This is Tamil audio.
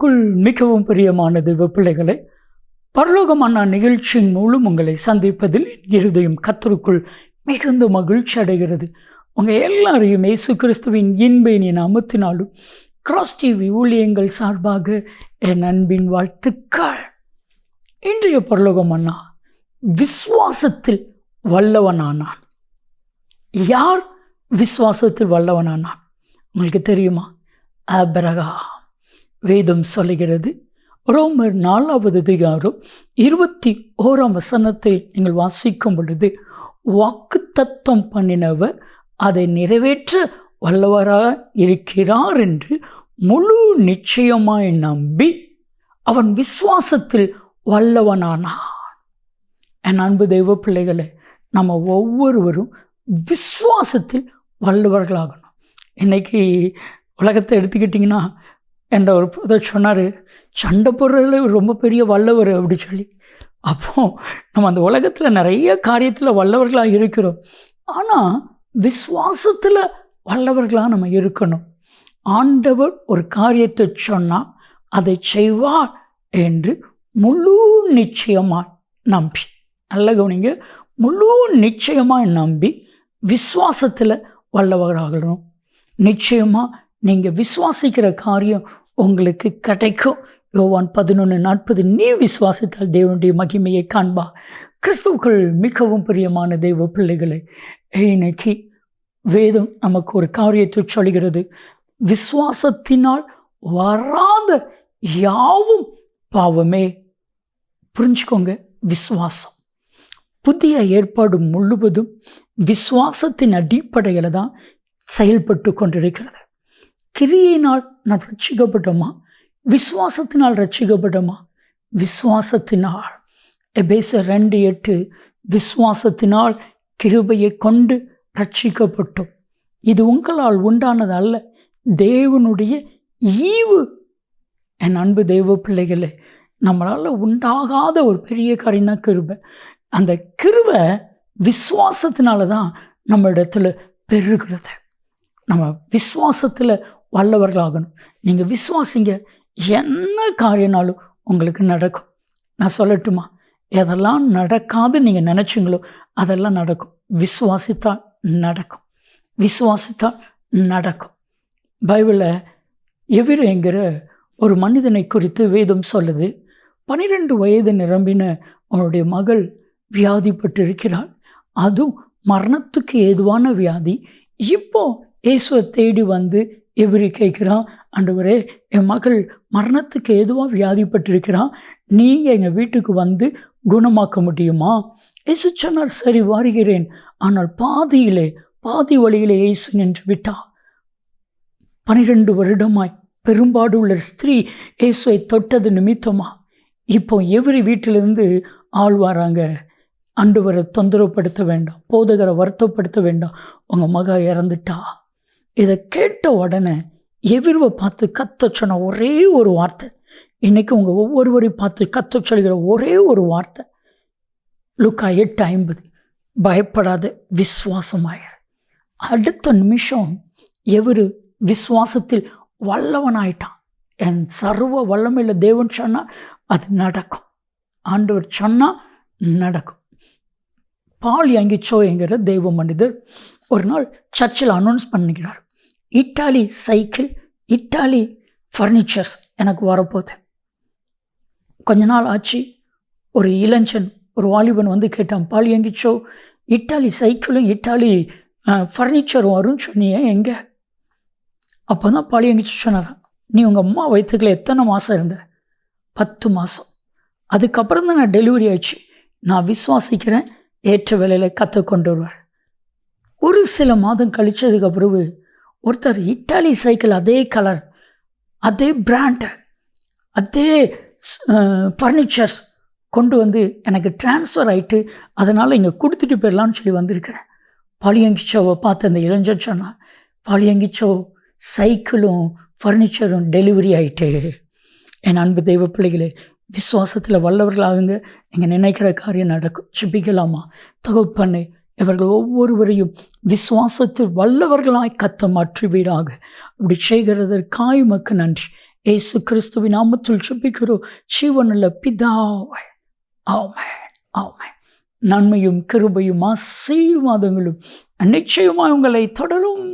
கிறிஸ்துவுக்குள் மிகவும் பிரியமான தெய்வ பிள்ளைகளை, பரலோகமான நிகழ்ச்சியின் மூலம் உங்களை சந்திப்பதில் இருதயம் கர்த்தருக்குள் மிகுந்த மகிழ்ச்சி அடைகிறது. உங்கள் எல்லாரையும் இயேசு கிறிஸ்துவின் இன்பையின் நாமத்தினாலும் கிராஸ் டிவி ஊழியங்கள் சார்பாக என் அன்பின் வாழ்த்துக்கள். இன்றைய பரலோகமன்னா விசுவாசத்தில் வல்லவனானான். யார் விசுவாசத்தில் வல்லவனானான்? உங்களுக்கு தெரியுமா? ஆபிரகாம். வேதம் சொல்லுகிறது, ரோமர் 4வது அதிகாரம் 21ஆம் வசனத்தை நீங்கள் வாசிக்கும் பொழுது, வாக்குத்தத்தம் பண்ணினவர் அதை நிறைவேற்ற வல்லவராக இருக்கிறார் என்று முழு நிச்சயமாய் நம்பி அவன் விசுவாசத்தில் வல்லவனானான். என் அன்பு தெய்வ பிள்ளைகளை, நம்ம ஒவ்வொருவரும் விசுவாசத்தில் வல்லவர்களாகணும். இன்னைக்கு உலகத்தை எடுத்துக்கிட்டிங்கன்னா, என்ற ஒரு புதர் சொன்னார், சண்டை போடுறதுல ரொம்ப பெரிய வல்லவர் அப்படி சொல்லி. அப்போது நம்ம அந்த உலகத்தில் நிறைய காரியத்தில் வல்லவர்களாக இருக்கிறோம். ஆனால் விசுவாசத்தில் வல்லவர்களாக நம்ம இருக்கணும். ஆண்டவர் ஒரு காரியத்தை சொன்னால் அதை செய்வார் என்று முழு நிச்சயமாக நம்பி, நல்ல கவனிங்க, முழு நிச்சயமாக நம்பி விசுவாசத்தில் வல்லவராகணும். நிச்சயமாக நீங்கள் விசுவாசிக்கிற காரியம் உங்களுக்கு கிடைக்கும். யோவான் 11:40, நீ விசுவாசித்தால் தேவனுடைய மகிமையை காண்பா. கிறிஸ்துவுக்குள் மிகவும் பிரியமான தெய்வ பிள்ளைகளை, இன்னைக்கு வேதம் நமக்கு ஒரு காரியத்தை சொல்கிறது. விசுவாசத்தினால் வராத யாவும் பாவமே. புரிஞ்சுக்கோங்க, விசுவாசம் புதிய ஏற்பாடு முழுவதும் விசுவாசத்தின் அடிப்படையில் தான் செயல்பட்டு கொண்டிருக்கிறது. கிரியையினால் நாம் ரட்சிக்கப்பட்டோமா? விசுவாசத்தினால் ரட்சிக்கப்பட்டோமா? விசுவாசத்தினால். எபேசியர் 2:8, விசுவாசத்தினால் கிருபையை கொண்டு ரட்சிக்கப்பட்டோம். இது உங்களால் உண்டானது அல்ல, தேவனுடைய ஈவு. என் அன்பு தெய்வ பிள்ளைகளே, நம்மளால் உண்டாகாத ஒரு பெரிய காரியம் தான் கிருபை. அந்த கிருபை விசுவாசத்தினால தான் நம்ம இடத்துல பெருகிறது. நம்ம விசுவாசத்தில் வல்லவர்களாகணும். நீங்கள் விசுவாசிங்க, என்ன காரியனாலும் உங்களுக்கு நடக்கும். நான் சொல்லட்டுமா? எதெல்லாம் நடக்காது நீங்கள் நினச்சிங்களோ அதெல்லாம் நடக்கும். விசுவாசித்தால் நடக்கும், விசுவாசித்தால் நடக்கும். பைபிளில் எவிரு என்கிற ஒரு மனிதனை குறித்து வேதம் சொல்லுது. 12 வயது நிரம்பின அவனுடைய மகள் வியாதிப்பட்டிருக்கிறாள். அதுவும் மரணத்துக்கு ஏதுவான வியாதி. இப்போ இயேசுவை தேடி வந்து எவரி கேட்குறான், ஆண்டவரே, என் மகள் மரணத்துக்கு ஏதுவாக வியாதிப்பட்டிருக்கிறான், நீங்கள் எங்கள் வீட்டுக்கு வந்து குணமாக்க முடியுமா? இயேசு சொன்னார், சரி வருகிறேன். ஆனால் பாதி வழியிலே இயேசு நின்று விட்டார். 12 வருடமாய் பெரும்பாடு உள்ள ஸ்திரீ இயேசுவை தொட்டது நிமித்தமா இப்போ எவரி வீட்டிலிருந்து ஆள் வராங்க, ஆண்டவரை தொந்தரவுப்படுத்த வேண்டாம், போதகரை வருத்தப்படுத்த வேண்டாம், உங்கள் மக இறந்துட்டா. இதை கேட்ட உடனே எவிர்வை பார்த்து கத்த சொன்ன ஒரே ஒரு வார்த்தை, இன்றைக்கி உங்கள் ஒவ்வொருவரையும் பார்த்து கத்த சொல்கிற ஒரே ஒரு வார்த்தை, லூக்கா 8:50, பயப்படாத, விசுவாசமாயிரு. அடுத்த நிமிஷம் எவரு விசுவாசத்தில் வல்லவனாயிட்டான். என் சர்வ வல்லமையில் தேவன் சொன்னால் அது நடக்கும், ஆண்டவர் சொன்னால் நடக்கும். பால் யங்கிச்சோ என்கிற தெய்வ மனிதர் ஒரு நாள் சர்ச்சில் அனௌன்ஸ் பண்ணிக்கிறார், இட்டாலி சைக்கிள், இட்டாலி ஃபர்னிச்சர்ஸ் எனக்கு வரப்போகுது. கொஞ்ச நாள் ஆச்சு, ஒரு இளைஞன், ஒரு வாலிபன் வந்து கேட்டான், பால் யங்கிச்சோ, இட்டாலி சைக்கிளும் இட்டாலி ஃபர்னிச்சரும் வரும்னு சொன்னியே, எங்கே? அப்போ தான் பால் யங்கிச்சோ சொன்னார், நீ உங்கள் அம்மா வயிற்றுக்குள்ள எத்தனை மாதம் இருந்த? 10 மாதம். அதுக்கப்புறம் தான் நான் டெலிவரி ஆயிடுச்சு. நான் விசுவாசிக்கிறேன், ஏற்ற வேலையில் கற்றுக்கொண்டு வருவார். ஒரு சில மாதம் கழிச்சதுக்கு பிறகு ஒருத்தர் இட்டாலி சைக்கிள், அதே கலர், அதே பிராண்டு, அதே ஃபர்னிச்சர்ஸ் கொண்டு வந்து எனக்கு டிரான்ஸ்ஃபர் ஆகிட்டு, அதனால் இங்கே கொடுத்துட்டு போயிடலான்னு சொல்லி வந்திருக்கிறேன். பாலியங்கிச்சோவை பார்த்து அந்த இளைஞர் சொன்னான், பாலியங்கிச்சோ, சைக்கிளும் ஃபர்னிச்சரும் டெலிவரி ஆகிட்டு. என் அன்பு தெய்வ பிள்ளைகளே, விசுவாசத்தில் வல்லவர்களாகுங்க. நீங்கள் நினைக்கிற காரியம் நடக்கும். ஜெபிக்கலாமா? தகப்பனே, இவர்கள் ஒவ்வொருவரையும் விசுவாசத்தில் வல்லவர்களாய் கத்த மாற்றுவீராக. அப்படி செய்கிறதற்காய் உமக்கு நன்றி. இயேசு கிறிஸ்துவின் நாமத்தில் ஜெபிக்கிறோம் ஜீவனுள்ள பிதாவே. ஆமென், ஆமென். நன்மையும் கிருபையும் ஆசீர்வாதங்களும் நிச்சயமாய் உங்களை தொடரும்.